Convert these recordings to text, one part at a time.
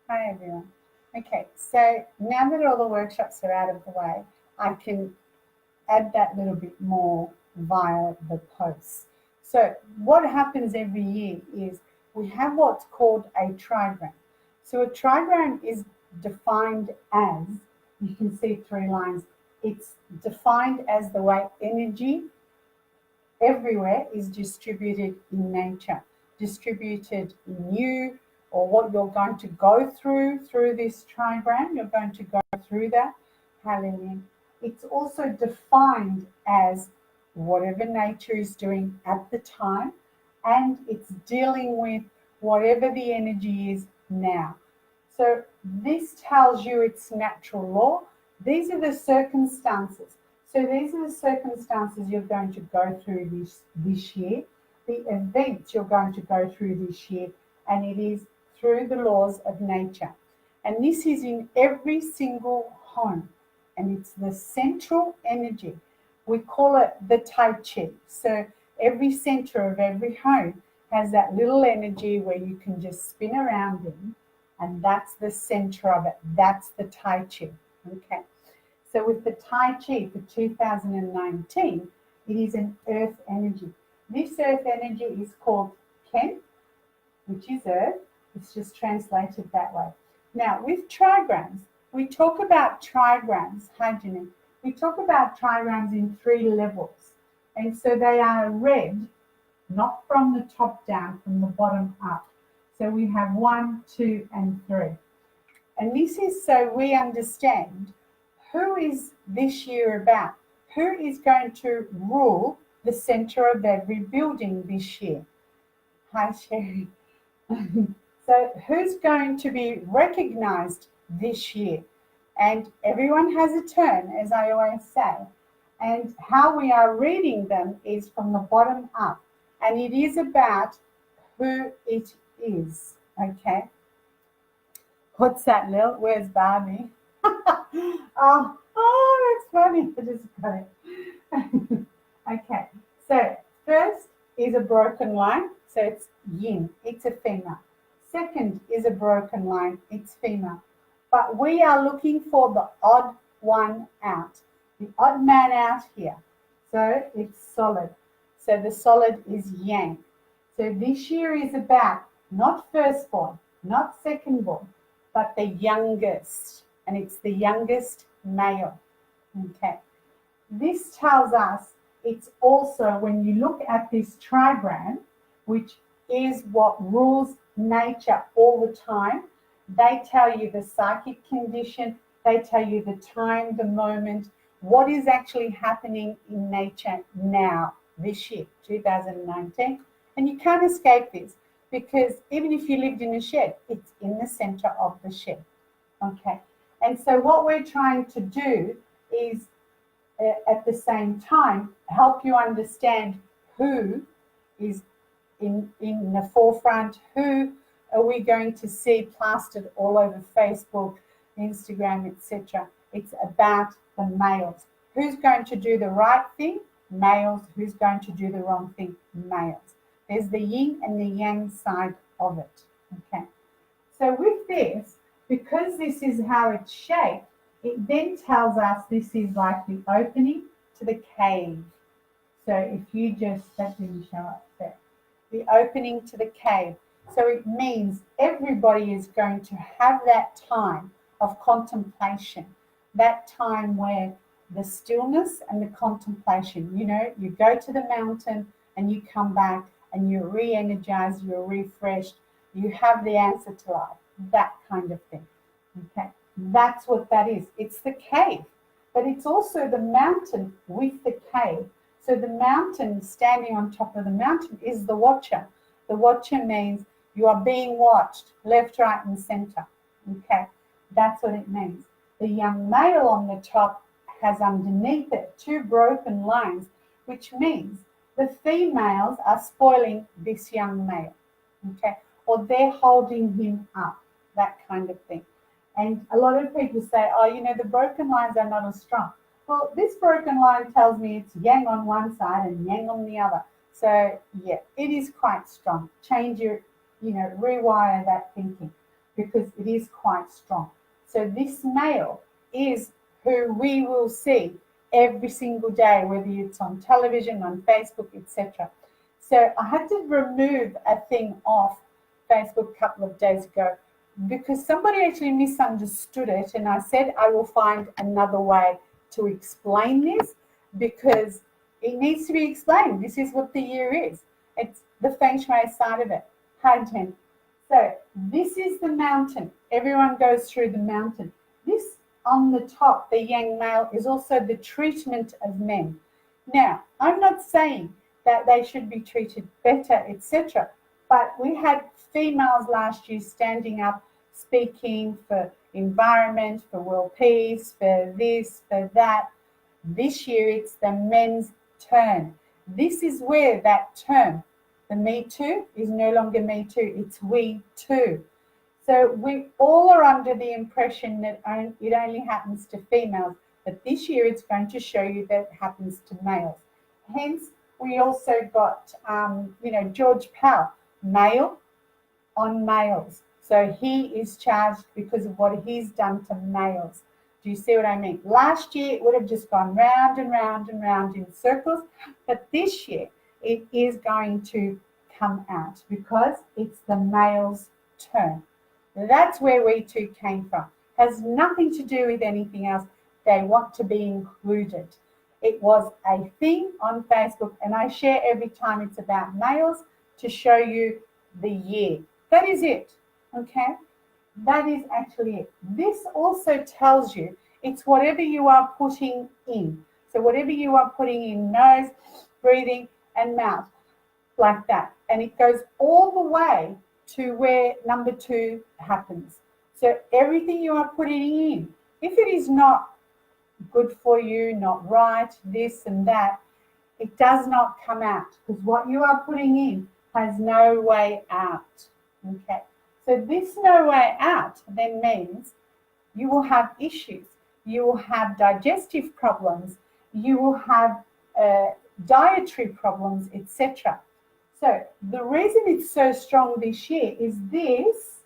Hi, everyone. Okay, so now that all the workshops are out of the way, I can add that little bit more via the posts. So what happens every year is we have what's called a trigram. So a trigram is defined as, you can see three lines, it's defined as the way energy everywhere is distributed in nature, distributed in you, or what you're going to go through this trigram. You're going to go through that. Hallelujah. It's also defined as whatever nature is doing at the time, and it's dealing with whatever the energy is now. So this tells you its natural law. These are the circumstances. So these are the circumstances you're going to go through this year, the events you're going to go through this year, and it is through the laws of nature. And this is in every single home, and it's the central energy. We call it the Tai Chi. So every center of every home has that little energy where you can just spin around in, and that's the center of it. That's the Tai Chi. Okay. So with the Tai Chi for 2019, it is an earth energy. This earth energy is called Ken, which is earth. It's just translated that way. Now, with trigrams, we talk about trigrams, Hajini. We talk about trigrams in three levels. And so they are read, not from the top down, from the bottom up. So we have 1, 2, and 3. And this is so we understand who is this year about? Who is going to rule the center of every building this year? Hi, Sherry. So who's going to be recognized this year? And everyone has a turn, as I always say. And how we are reading them is from the bottom up. And it is about who it is. Okay. What's that, Lil? Where's Barbie? That's funny. I just got it. Okay. So first is a broken line. So it's yin. It's a female. Second is a broken line. It's female. But we are looking for the odd one out. The odd man out here. So it's solid. So the solid is yang. So this year is about not firstborn, not secondborn, but the youngest. And it's the youngest male. Okay. This tells us it's also, when you look at this trigram, which is what rules nature all the time, they tell you the psychic condition, they tell you the time, the moment, what is actually happening in nature now, this year, 2019. And you can't escape this, because even if you lived in a shed, it's in the center of the shed. Okay. And so what we're trying to do is, at the same time, help you understand who is in the forefront, who are we going to see plastered all over Facebook, Instagram, etc. It's about the males. Who's going to do the right thing? Males. Who's going to do the wrong thing? Males. There's the yin and the yang side of it. Okay. So with this, because this is how it's shaped, it then tells us this is like the opening to the cave. So if you just, that didn't show up there, the opening to the cave. So it means everybody is going to have that time of contemplation, that time where the stillness and the contemplation, you go to the mountain and you come back and you're re-energized, you're refreshed, you have the answer to life, that kind of thing. Okay, that's what that is. It's the cave, but it's also the mountain with the cave. So the mountain, standing on top of the mountain, is the watcher. The watcher means you are being watched, left, right, and center. Okay, that's what it means. The young male on the top has underneath it 2 broken lines, which means the females are spoiling this young male. Okay, or they're holding him up, that kind of thing. And a lot of people say, the broken lines are not as strong. Well, this broken line tells me it's yang on one side and yang on the other. So, yeah, it is quite strong. Change your, rewire that thinking. because it is quite strong. So this male is who we will see every single day, whether it's on television, on Facebook, etc. So I had to remove a thing off Facebook a couple of days ago because somebody actually misunderstood it, and I said I will find another way to explain this because it needs to be explained. This is what the year is. It's the feng shui side of it. Hi, Jen. So this is the mountain. Everyone goes through the mountain. This on the top, the yang male, is also the treatment of men. Now, I'm not saying that they should be treated better, etc. But we had females last year standing up, speaking for environment, for world peace, for this, for that. This year, it's the men's turn. This is where that term, the Me Too, is no longer Me Too, it's We Too. So we all are under the impression that it only happens to females, but this year it's going to show you that it happens to males. Hence, we also got, George Pell, male on males. So he is charged because of what he's done to males. Do you see what I mean? Last year, it would have just gone round and round and round in circles, but this year, it is going to come out because it's the male's turn. That's where We Too came from. Has nothing to do with anything else. They want to be included. It was a thing on Facebook, and I share every time it's about males to show you the year. That is it, okay? That is actually it. This also tells you it's whatever you are putting in. So whatever you are putting in, nose, breathing, and mouth, like that. And it goes all the way to where number 2 happens. So everything you are putting in, if it is not good for you, not right, this and that, it does not come out because what you are putting in has no way out. Okay, so this no way out then means you will have issues, you will have digestive problems, you will have dietary problems, etc. So the reason it's so strong this year is this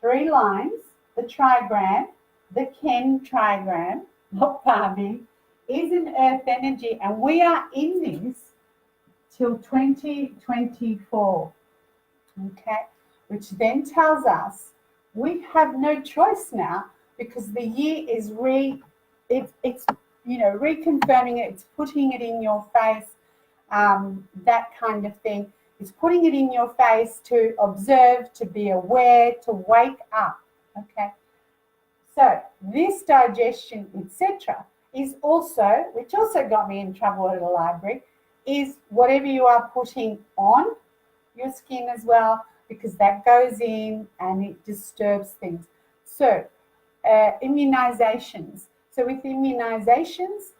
3 lines, the trigram, the Ken trigram, not Barbie, is an earth energy, and we are in this till 2024, okay, which then tells us we have no choice now because the year is it's reconfirming it, it's putting it in your face, that kind of thing. It's putting it in your face to observe, to be aware, to wake up, okay? So this digestion, etc., is also, which also got me in trouble at the library, is whatever you are putting on your skin as well, because that goes in and it disturbs things. So immunizations. So with immunizations,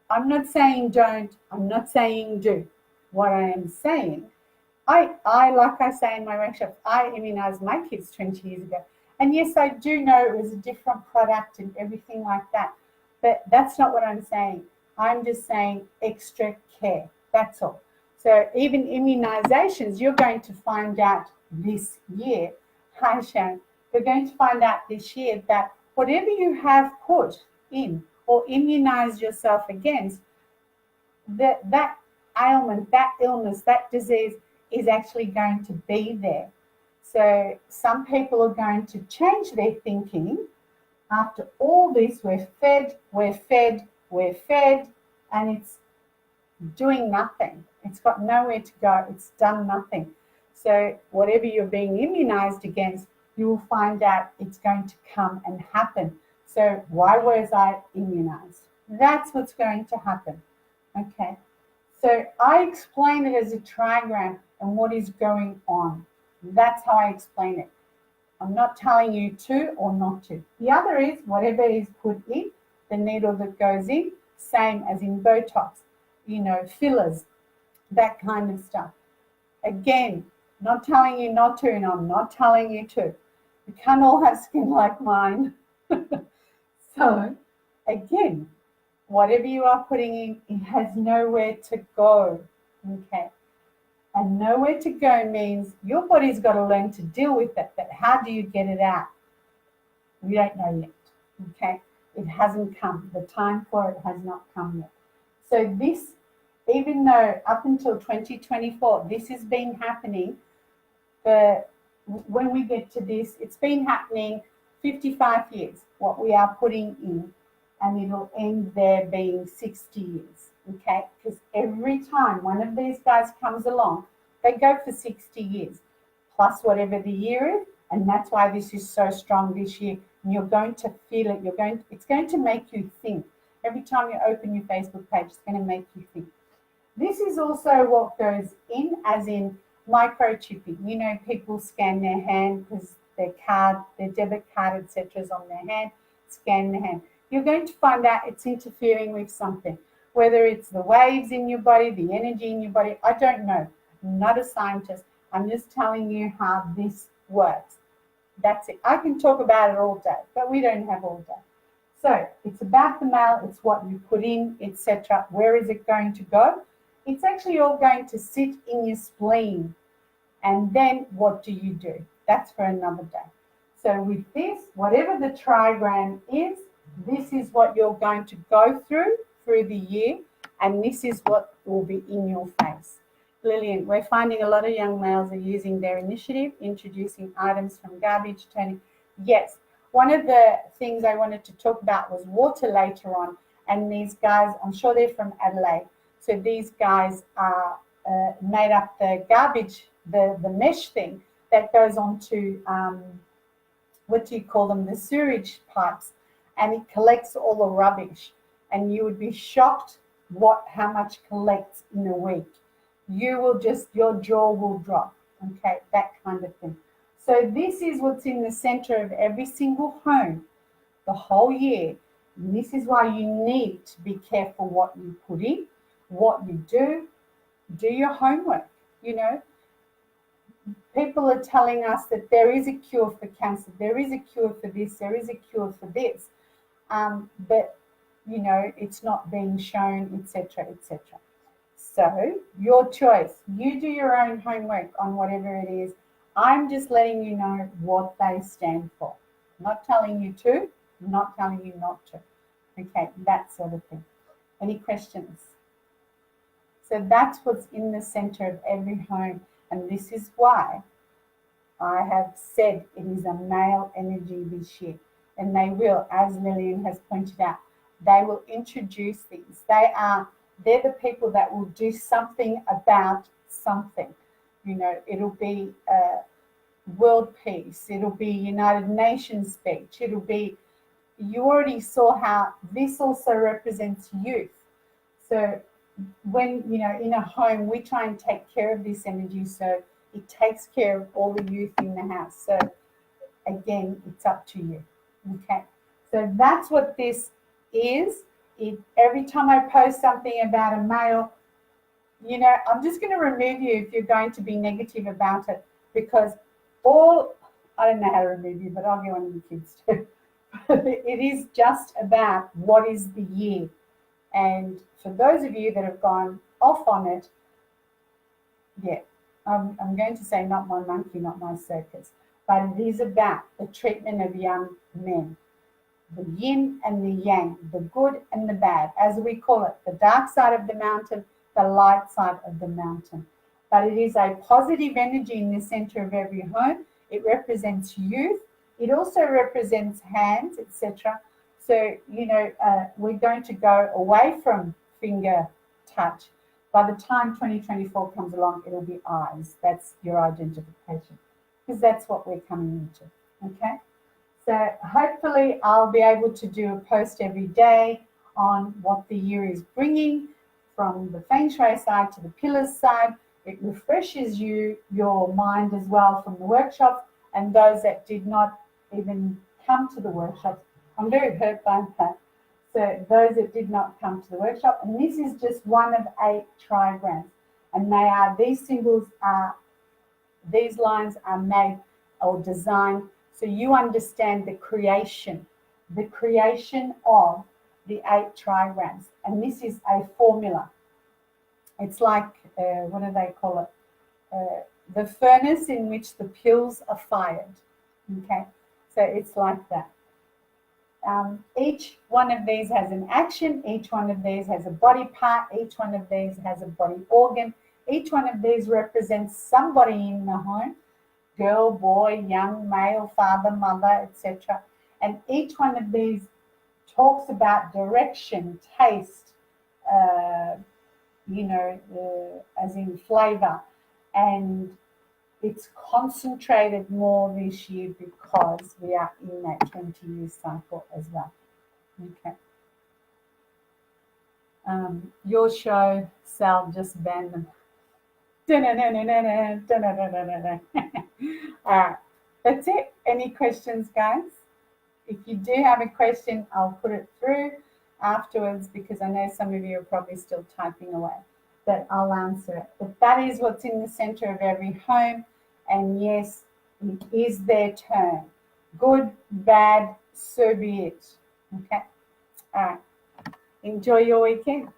I'm not saying don't, I'm not saying do. What I am saying, I like I say in my workshop, I immunized my kids 20 years ago. And yes, I do know it was a different product and everything like that. But that's not what I'm saying. I'm just saying extra care. That's all. So even immunizations, you're going to find out this year. Hi, Sharon. You're going to find out this year that whatever you have put in or immunize yourself against, that ailment, that illness, that disease is actually going to be there. So some people are going to change their thinking. After all this, we're fed, and it's doing nothing. It's got nowhere to go. It's done nothing. So whatever you're being immunized against, you will find out it's going to come and happen. So why was I immunized? That's what's going to happen. Okay. So I explain it as a trigram and what is going on. That's how I explain it. I'm not telling you to or not to. The other is whatever is put in, the needle that goes in, same as in Botox, fillers, that kind of stuff. Again, not telling you not to, and I'm not telling you to. You can't all have skin like mine. So, again, whatever you are putting in, it has nowhere to go. Okay. And nowhere to go means your body's got to learn to deal with it. But how do you get it out? We don't know yet. Okay? It hasn't come. The time for it has not come yet. So this, even though up until 2024, this has been happening, when we get to this, it's been happening 55 years, what we are putting in, and it'll end there being 60 years. Okay? Because every time one of these guys comes along, they go for 60 years, plus whatever the year is, and that's why this is so strong this year. And you're going to feel it. It's going to make you think. Every time you open your Facebook page, it's going to make you think. This is also what goes in, as in microchipping. You know, people scan their hand because their card, their debit card, etc., is on their hand. Scan their hand. You're going to find out it's interfering with something, whether it's the waves in your body, the energy in your body. I don't know. I'm not a scientist. I'm just telling you how this works. That's it. I can talk about it all day, but we don't have all day. So it's about the mail. It's what you put in, etc. Where is it going to go? It's actually all going to sit in your spleen. And then what do you do? That's for another day. So with this, whatever the trigram is, this is what you're going to go through the year, and this is what will be in your face. Lillian, we're finding a lot of young males are using their initiative, introducing items from garbage, turning. Yes, one of the things I wanted to talk about was water later on, and these guys, I'm sure they're from Adelaide. So these guys are made up the garbage, the mesh thing that goes onto, what do you call them, the sewage pipes, and it collects all the rubbish. And you would be shocked how much collects in a week. You will just, your jaw will drop, okay, that kind of thing. So this is what's in the center of every single home the whole year. And this is why you need to be careful what you put in, what you do your homework. You know, people are telling us that there is a cure for cancer, there is a cure for this, there is a cure for this, but you know, it's not being shown, etc., etc. So your choice. You do your own homework on whatever it is. I'm just letting you know what they stand for. I'm not telling you to, I'm not telling you not to. Okay, that sort of thing. Any questions? So that's what's in the center of every home. And this is why I have said it is a male energy this year. And they will, as Lillian has pointed out, they will introduce these. They're the people that will do something about something. You know, it'll be world peace, it'll be United Nations speech, it'll be, you already saw how this also represents youth. So when, you know, in a home, we try and take care of this energy so it takes care of all the youth in the house. So again, it's up to you. Okay, so that's what this is. Every time I post something about a male, you know, I'm just going to remove you if you're going to be negative about it, because I don't know how to remove you, but I'll get one of the kids too. It is just about what is the year. And for those of you that have gone off on it, yeah, I'm going to say not my monkey, not my circus, but it is about the treatment of young men. The yin and the yang, the good and the bad, as we call it, the dark side of the mountain, the light side of the mountain. But it is a positive energy in the center of every home. It represents youth. It also represents hands, etc. So, you know, we're going to go away from finger touch. By the time 2024 comes along, it'll be eyes. That's your identification, because that's what we're coming into, okay? So hopefully I'll be able to do a post every day on what the year is bringing, from the Feng Shui side to the pillars side. It refreshes your mind as well from the workshops, and those that did not even come to the workshops. I'm very hurt by that. So those that did not come to the workshop, and this is just one of 8 trigrams, and these symbols are, these lines are made or designed so you understand the creation of the 8 trigrams. And this is a formula. It's like, what do they call it? the furnace in which the pills are fired. Okay, so it's like that. Each one of these has an action, each one of these has a body part, each one of these has a body organ, each one of these represents somebody in the home, girl, boy, young, male, father, mother, etc. And each one of these talks about direction, taste, as in flavor, and it's concentrated more this year because we are in that 20-year cycle as well. Okay. Your show, Sal just banned them. All right, that's it. Any questions, guys? If you do have a question, I'll put it through afterwards because I know some of you are probably still typing away, but I'll answer it. But that is what's in the center of every home. And yes, it is their turn. Good, bad, so be it. Okay? All right. Enjoy your weekend.